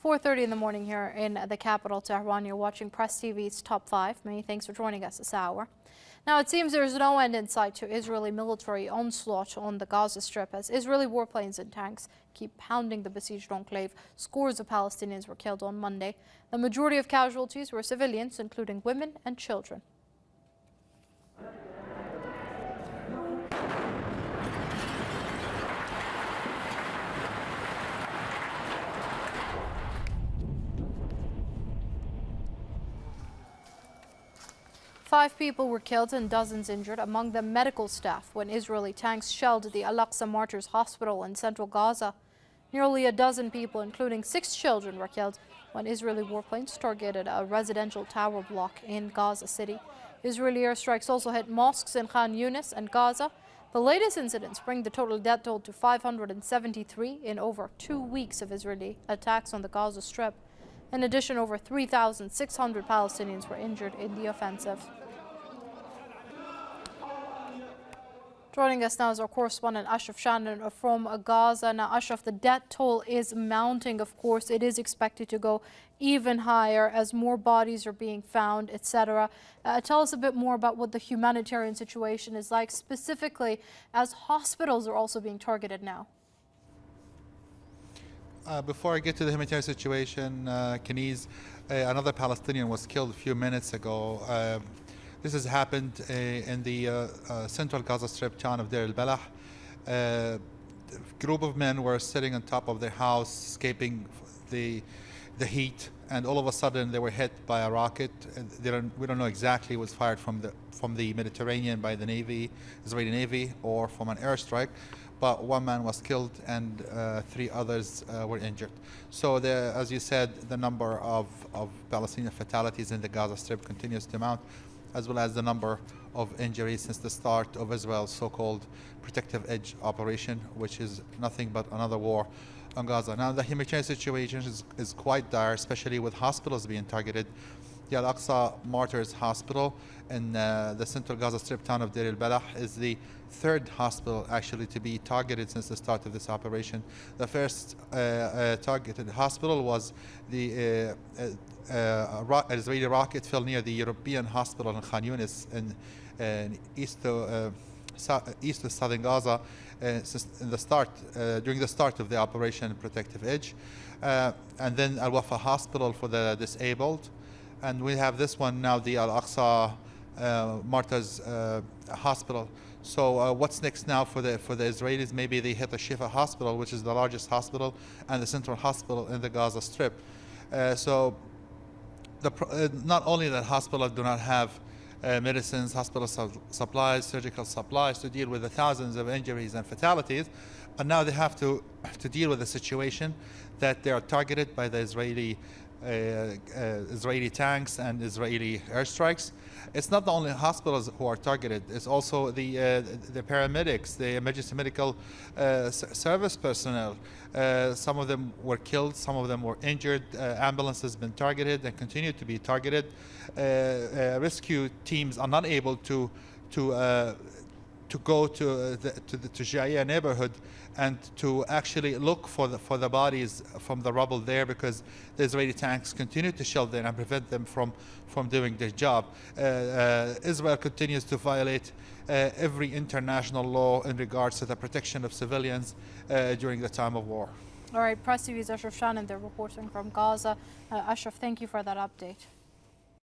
4:30 in the morning here in the capital, Tehran. You're watching Press TV's Top 5. Many thanks for joining us this hour. Now, it seems there's no end in sight to Israeli military onslaught on the Gaza Strip as Israeli warplanes and tanks keep pounding the besieged enclave. Scores of Palestinians were killed on Monday. The majority of casualties were civilians, including women and children. Five people were killed and dozens injured, among them medical staff, when Israeli tanks shelled the Al-Aqsa Martyrs Hospital in central Gaza. Nearly a dozen people, including 6 children, were killed when Israeli warplanes targeted a residential tower block in Gaza City. Israeli airstrikes also hit mosques in Khan Yunis and Gaza. The latest incidents bring the total death toll to 573 in over 2 weeks of Israeli attacks on the Gaza Strip. In addition, over 3,600 Palestinians were injured in the offensive. Joining us now is our correspondent Ashraf Shannon from Gaza. Now, Ashraf, the death toll is mounting, of course. It is expected to go even higher as more bodies are being found, etc. Tell us a bit more about what the humanitarian situation is like, specifically as hospitals are also being targeted now. Before I get to the humanitarian situation, Kenise, another Palestinian was killed a few minutes ago. This has happened in the central Gaza Strip town of Deir al-Balah. A group of men were sitting on top of their house, escaping the heat, and all of a sudden they were hit by a rocket. We don't know exactly it was fired from the Mediterranean by the Navy, Israeli Navy, or from an airstrike. But one man was killed and 3 others were injured. So, as you said, the number of Palestinian fatalities in the Gaza Strip continues to mount, as well as the number of injuries since the start of Israel's so-called Protective Edge operation, which is nothing but another war on Gaza. Now, the humanitarian situation is quite dire, especially with hospitals being targeted. The Al-Aqsa Martyrs Hospital in the central Gaza Strip town of Deir al-Balah is the 3rd hospital actually to be targeted since the start of this operation. The first targeted hospital was the Israeli rocket fell near the European hospital in Khan Yunis in east of southern Gaza during the start of the Operation Protective Edge, and then Al-Wafa Hospital for the disabled. And we have this one now, the Al-Aqsa Martyrs Hospital. So what's next now for the Israelis? Maybe they hit the Shifa Hospital, which is the largest hospital and the central hospital in the Gaza Strip. Not only that hospitals do not have medicines, hospital supplies, surgical supplies to deal with the thousands of injuries and fatalities, but now they have to deal with the situation that they are targeted by the Israeli tanks and Israeli airstrikes. It's not the only hospitals who are targeted. It's also the paramedics, the emergency medical service personnel. Some of them were killed, some of them were injured. Ambulances have been targeted and continue to be targeted. Rescue teams are not able to go to Jaya neighborhood and to actually look for the bodies from the rubble there, because the Israeli tanks continue to shell them and prevent them from doing their job. Israel continues to violate every international law in regards to the protection of civilians during the time of war. All right, Press TV's Ashraf Shannon, they're reporting from Gaza. Ashraf, thank you for that update.